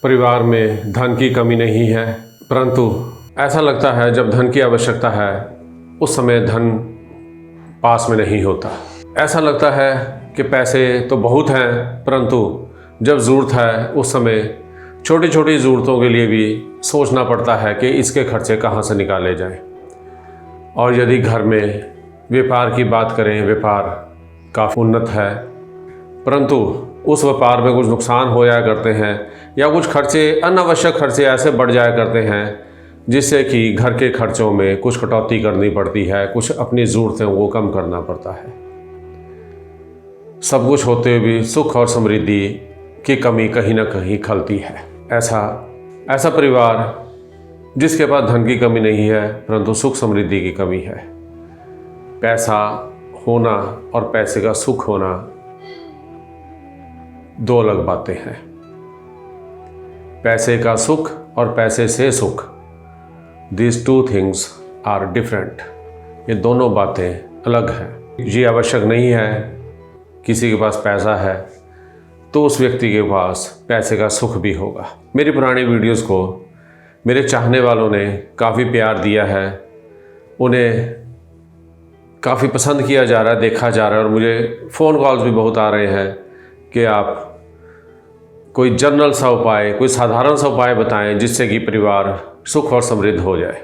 परिवार में धन की कमी नहीं है, परंतु ऐसा लगता है जब धन की आवश्यकता है उस समय धन पास में नहीं होता। ऐसा लगता है कि पैसे तो बहुत हैं, परंतु जब ज़रूरत है उस समय छोटी छोटी ज़रूरतों के लिए भी सोचना पड़ता है कि इसके खर्चे कहाँ से निकाले जाएं। और यदि घर में व्यापार की बात करें, व्यापार काफ़ी उन्नत है, परंतु उस व्यापार में कुछ नुकसान हो जाया करते हैं या कुछ खर्चे, अनावश्यक खर्चे ऐसे बढ़ जाया करते हैं जिससे कि घर के खर्चों में कुछ कटौती करनी पड़ती है, कुछ अपनी ज़रूरतें को कम करना पड़ता है। सब कुछ होते हुए भी सुख और समृद्धि की कमी कहीं ना कहीं खलती है। ऐसा परिवार जिसके पास धन की कमी नहीं है परंतु सुख समृद्धि की कमी है। पैसा होना और पैसे का सुख होना दो अलग बातें हैं। पैसे का सुख और पैसे से सुख, These two things are different। ये दोनों बातें अलग हैं। ये आवश्यक नहीं है किसी के पास पैसा है तो उस व्यक्ति के पास पैसे का सुख भी होगा। मेरी पुरानी वीडियोस को मेरे चाहने वालों ने काफ़ी प्यार दिया है, उन्हें काफ़ी पसंद किया जा रहा है, देखा जा रहा है, और मुझे फ़ोन कॉल्स भी बहुत आ रहे हैं कि आप कोई जनरल सा उपाय, कोई साधारण सा उपाय बताएं जिससे कि परिवार सुख और समृद्ध हो जाए।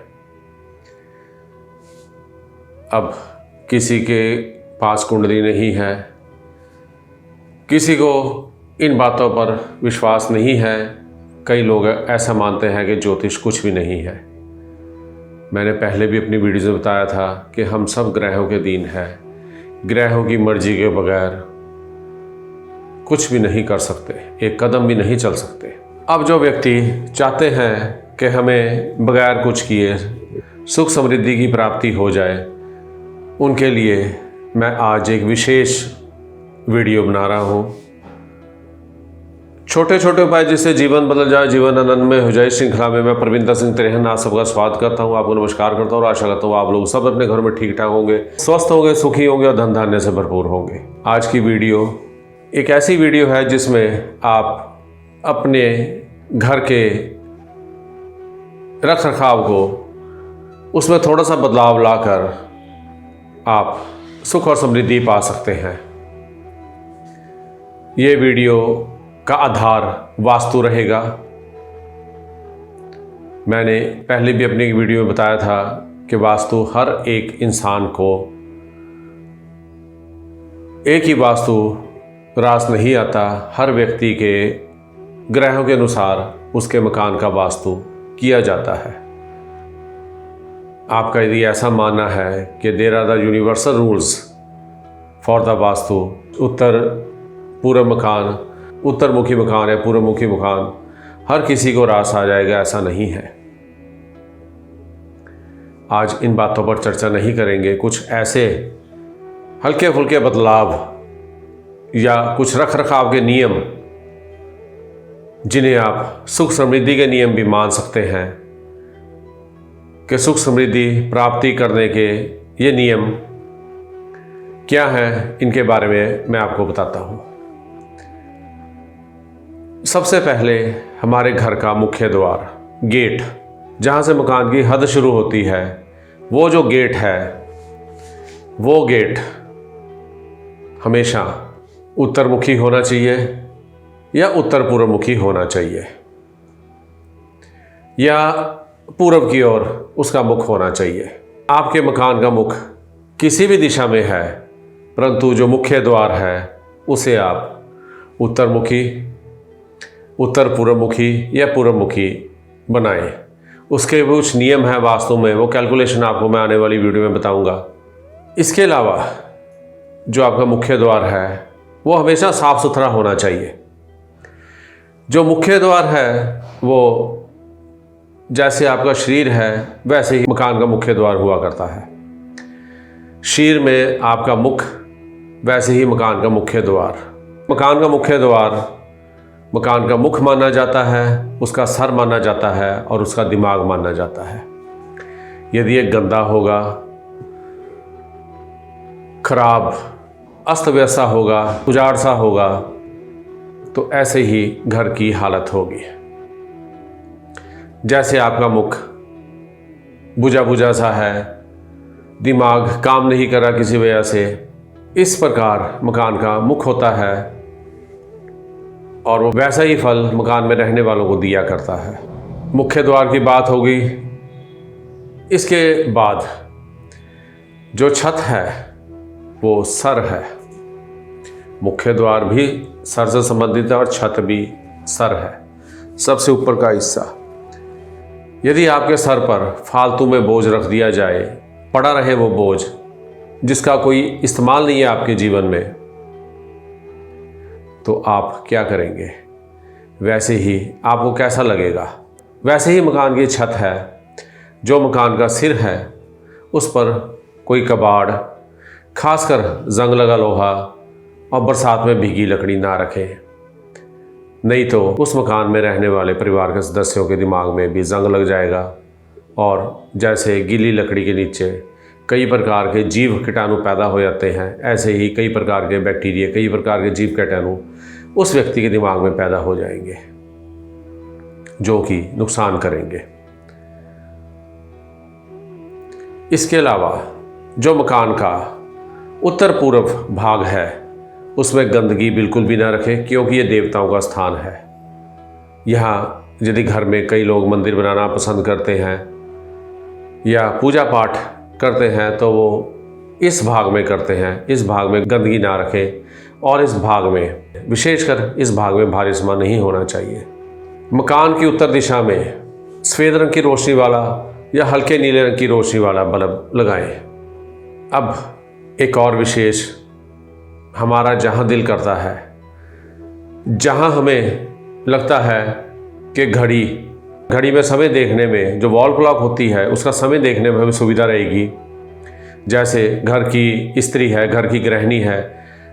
अब किसी के पास कुंडली नहीं है, किसी को इन बातों पर विश्वास नहीं है, कई लोग ऐसा मानते हैं कि ज्योतिष कुछ भी नहीं है। मैंने पहले भी अपनी वीडियो में बताया था कि हम सब ग्रहों के अधीन हैं, ग्रहों की मर्जी के बगैर कुछ भी नहीं कर सकते, एक कदम भी नहीं चल सकते। अब जो व्यक्ति चाहते हैं कि हमें बगैर कुछ किए सुख समृद्धि की प्राप्ति हो जाए, उनके लिए मैं आज एक विशेष वीडियो बना रहा हूँ। छोटे छोटे उपाय जिससे जीवन बदल जाए, जीवन आनंदमय हो जाए। श्रृंखला में मैं प्रवीण सिंह तिरहन आप सबका स्वागत करता हूँ, आपको नमस्कार करता हूँ और आशा करता हूँ आप लोग सब अपने घर में ठीक ठाक होंगे, स्वस्थ होंगे, सुखी होंगे और धन धान्य से भरपूर होंगे। आज की वीडियो एक ऐसी वीडियो है जिसमें आप अपने घर के रख रखाव को उसमें थोड़ा सा बदलाव लाकर आप सुख और समृद्धि पा सकते हैं। ये वीडियो का आधार वास्तु रहेगा। मैंने पहले भी अपनी वीडियो में बताया था कि वास्तु हर एक इंसान को एक ही वास्तु रास नहीं आता, हर व्यक्ति के ग्रहों के अनुसार उसके मकान का वास्तु किया जाता है। आपका यदि ऐसा मानना है कि there are the universal rules for the vastu, उत्तर पूर्व मकान, उत्तरमुखी मकान या पूर्वमुखी मकान हर किसी को रास आ जाएगा, ऐसा नहीं है। आज इन बातों पर चर्चा नहीं करेंगे। कुछ ऐसे हल्के फुल्के बदलाव या कुछ रख रखाव के नियम जिन्हें आप सुख समृद्धि के नियम भी मान सकते हैं कि सुख समृद्धि प्राप्ति करने के ये नियम क्या हैं, इनके बारे में मैं आपको बताता हूँ। सबसे पहले हमारे घर का मुख्य द्वार, गेट, जहाँ से मकान की हद शुरू होती है, वो जो गेट है वो गेट हमेशा उत्तरमुखी होना चाहिए या उत्तर पूर्वमुखी होना चाहिए या पूर्व की ओर उसका मुख होना चाहिए। आपके मकान का मुख किसी भी दिशा में है, परंतु जो मुख्य द्वार है उसे आप उत्तरमुखी, उत्तर पूर्वमुखी या पूर्वमुखी बनाएं। उसके कुछ नियम हैं वास्तु में, वो कैलकुलेशन आपको मैं आने वाली वीडियो में बताऊंगा। इसके अलावा जो आपका मुख्य द्वार है वो हमेशा साफ सुथरा होना चाहिए। जो मुख्य द्वार है वो जैसे आपका शरीर है वैसे ही मकान का मुख्य द्वार हुआ करता है। शरीर में आपका मुख वैसे ही मकान का मुख्य द्वार। मकान का मुख्य द्वार मकान का मुख माना जाता है, उसका सर माना जाता है और उसका दिमाग माना जाता है। यदि ये गंदा होगा, खराब, अस्त व्यस्त होगा, उजाड़ सा होगा, तो ऐसे ही घर की हालत होगी। जैसे आपका मुख बुझा बुझा सा है, दिमाग काम नहीं कर रहा किसी वजह से, इस प्रकार मकान का मुख होता है और वो वैसा ही फल मकान में रहने वालों को दिया करता है। मुख्य द्वार की बात होगी। इसके बाद जो छत है वो सर है। मुख्य द्वार भी सर से संबंधित है और छत भी सर है, सबसे ऊपर का हिस्सा। यदि आपके सर पर फालतू में बोझ रख दिया जाए, पड़ा रहे वो बोझ जिसका कोई इस्तेमाल नहीं है आपके जीवन में, तो आप क्या करेंगे? वैसे ही आपको कैसा लगेगा? वैसे ही मकान की छत है, जो मकान का सिर है उस पर कोई कबाड़, खासकर जंग लगा लोहा और बरसात में भीगी लकड़ी ना रखें, नहीं तो उस मकान में रहने वाले परिवार के सदस्यों के दिमाग में भी जंग लग जाएगा और जैसे गीली लकड़ी के नीचे कई प्रकार के जीव कीटाणु पैदा हो जाते हैं, ऐसे ही कई प्रकार के बैक्टीरिया, कई प्रकार के जीव कीटाणु उस व्यक्ति के दिमाग में पैदा हो जाएंगे जो कि नुकसान करेंगे। इसके अलावा जो मकान का उत्तर पूर्व भाग है उसमें गंदगी बिल्कुल भी ना रखें, क्योंकि ये देवताओं का स्थान है। यहाँ यदि घर में कई लोग मंदिर बनाना पसंद करते हैं या पूजा पाठ करते हैं तो वो इस भाग में करते हैं। इस भाग में गंदगी ना रखें और इस भाग में, विशेषकर इस भाग में भारी सामान नहीं होना चाहिए। मकान की उत्तर दिशा में सफ़ेद रंग की रोशनी वाला या हल्के नीले रंग की रोशनी वाला बल्ब लगाएं। अब एक और विशेष, हमारा जहाँ दिल करता है, जहाँ हमें लगता है कि घड़ी में समय देखने में, जो वॉल क्लॉक होती है उसका समय देखने में हमें सुविधा रहेगी। जैसे घर की स्त्री है, घर की गृहिणी है,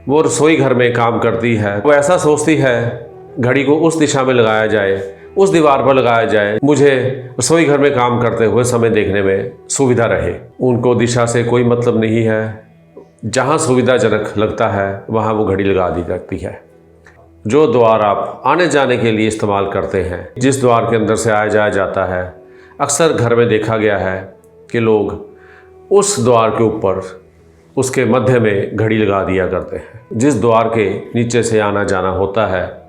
वो रसोई घर में काम करती है, वो ऐसा सोचती है घड़ी को उस दिशा में लगाया जाए, उस दीवार पर लगाया जाए, मुझे रसोई घर में काम करते हुए समय देखने में सुविधा रहे। उनको दिशा से कोई मतलब नहीं है, जहाँ सुविधाजनक लगता है वहाँ वो घड़ी लगा दी जाती है। जो द्वार आप आने जाने के लिए इस्तेमाल करते हैं, जिस द्वार के अंदर से आया जाया जाता है, अक्सर घर में देखा गया है कि लोग उस द्वार के ऊपर, उसके मध्य में घड़ी लगा दिया करते हैं। जिस द्वार के नीचे से आना जाना होता है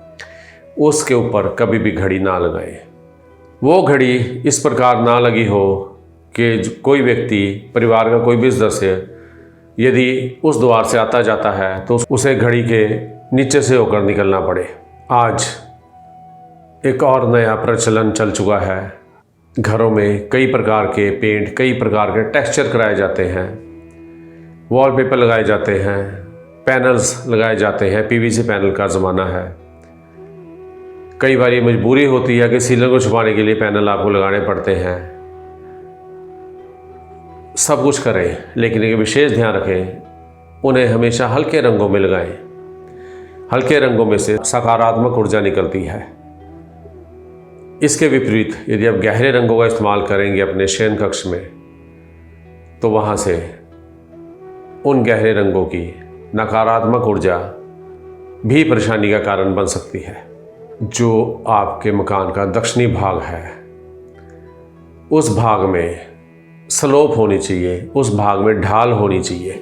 उसके ऊपर कभी भी घड़ी ना लगाएं। वो घड़ी इस प्रकार ना लगी हो कि कोई व्यक्ति, परिवार का कोई भी सदस्य यदि उस द्वार से आता जाता है तो उसे घड़ी के नीचे से होकर निकलना पड़े। आज एक और नया प्रचलन चल चुका है। घरों में कई प्रकार के पेंट, कई प्रकार के टेक्सचर कराए जाते हैं, वॉलपेपर लगाए जाते हैं, पैनल्स लगाए जाते हैं। पीवीसी पैनल का ज़माना है। कई बार ये मजबूरी होती है कि सीलन को छुपाने के लिए पैनल आपको लगाने पड़ते हैं। सब कुछ करें, लेकिन एक विशेष ध्यान रखें, उन्हें हमेशा हल्के रंगों में लगाएं। हल्के रंगों में से सकारात्मक ऊर्जा निकलती है। इसके विपरीत यदि आप गहरे रंगों का इस्तेमाल करेंगे अपने शयन कक्ष में, तो वहाँ से उन गहरे रंगों की नकारात्मक ऊर्जा भी परेशानी का कारण बन सकती है। जो आपके मकान का दक्षिणी भाग है, उस भाग में स्लोप होनी चाहिए, उस भाग में ढाल होनी चाहिए।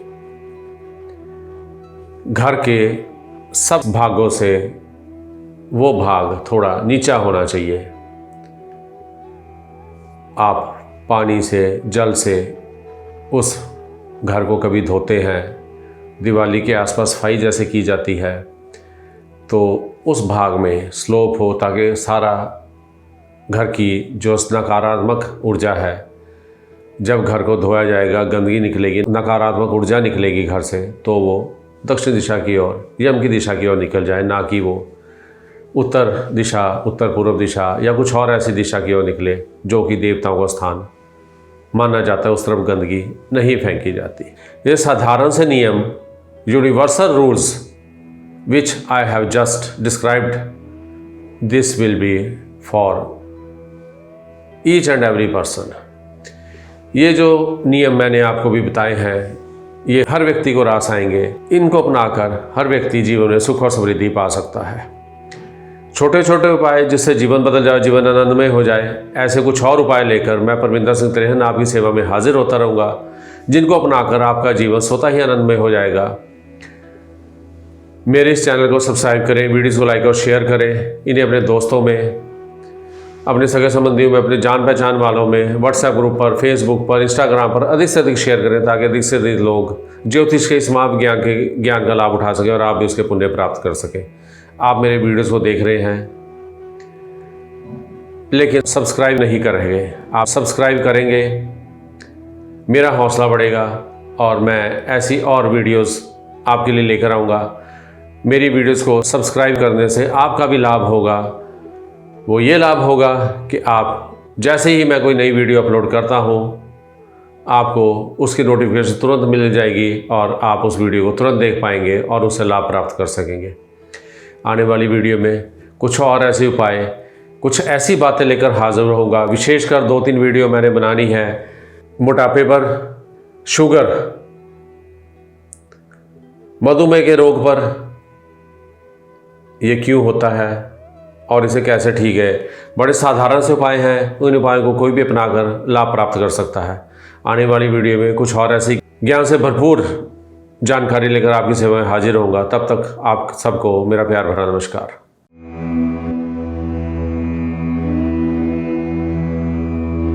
घर के सब भागों से वो भाग थोड़ा नीचा होना चाहिए। आप पानी से, जल से उस घर को कभी धोते हैं, दिवाली के आसपास सफाई जैसे की जाती है, तो उस भाग में स्लोप हो ताकि सारा घर की जो नकारात्मक ऊर्जा है, जब घर को धोया जाएगा, गंदगी निकलेगी, नकारात्मक ऊर्जा निकलेगी घर से, तो वो दक्षिण दिशा की ओर, यम की दिशा की ओर निकल जाए, ना कि वो उत्तर दिशा, उत्तर पूर्व दिशा या कुछ और ऐसी दिशा की ओर निकले जो कि देवताओं का स्थान माना जाता है। उस तरफ गंदगी नहीं फेंकी जाती। ये साधारण से नियम, universal rules which I have just described, this will be for each and every person. ये जो नियम मैंने आपको भी बताए हैं, ये हर व्यक्ति को रास आएंगे। इनको अपनाकर हर व्यक्ति जीवन में सुख और समृद्धि पा सकता है। छोटे छोटे उपाय जिससे जीवन बदल जाए, जीवन आनंदमय हो जाए, ऐसे कुछ और उपाय लेकर मैं परमिंदर सिंह त्रेहन आपकी सेवा में हाजिर होता रहूँगा, जिनको अपनाकर आपका जीवन स्वतः ही आनंदमय हो जाएगा। मेरे इस चैनल को सब्सक्राइब करें, वीडियोज़ को लाइक और शेयर करें, इन्हें अपने दोस्तों में, अपने सगे संबंधियों में, अपने जान पहचान वालों में, व्हाट्सएप ग्रुप पर, फेसबुक पर, इंस्टाग्राम पर अधिक से अधिक शेयर करें, ताकि अधिक से अधिक लोग ज्योतिष के इस ज्ञान का लाभ उठा सकें और आप भी उसके पुण्य प्राप्त कर सकें। आप मेरे वीडियोस को देख रहे हैं लेकिन सब्सक्राइब नहीं कर रहे हैं। आप सब्सक्राइब करेंगे, मेरा हौसला बढ़ेगा और मैं ऐसी और वीडियोस आपके लिए लेकर आऊँगा। मेरी वीडियोस को सब्सक्राइब करने से आपका भी लाभ होगा। वो ये लाभ होगा कि आप जैसे ही मैं कोई नई वीडियो अपलोड करता हूँ, आपको उसकी नोटिफिकेशन तुरंत मिल जाएगी और आप उस वीडियो को तुरंत देख पाएंगे और उससे लाभ प्राप्त कर सकेंगे। आने वाली वीडियो में कुछ और ऐसे उपाय, कुछ ऐसी बातें लेकर हाजिर होगा। विशेषकर 2-3 वीडियो मैंने बनानी है मोटापे पर, शुगर, मधुमेह के रोग पर, ये क्यों होता है और इसे कैसे ठीक है। बड़े साधारण से उपाय हैं, उन उपायों को कोई भी अपनाकर लाभ प्राप्त कर सकता है। आने वाली वीडियो में कुछ और ऐसी ज्ञान से भरपूर जानकारी लेकर आपकी सेवा में हाजिर होऊंगा। तब तक आप सबको मेरा प्यार भरा नमस्कार।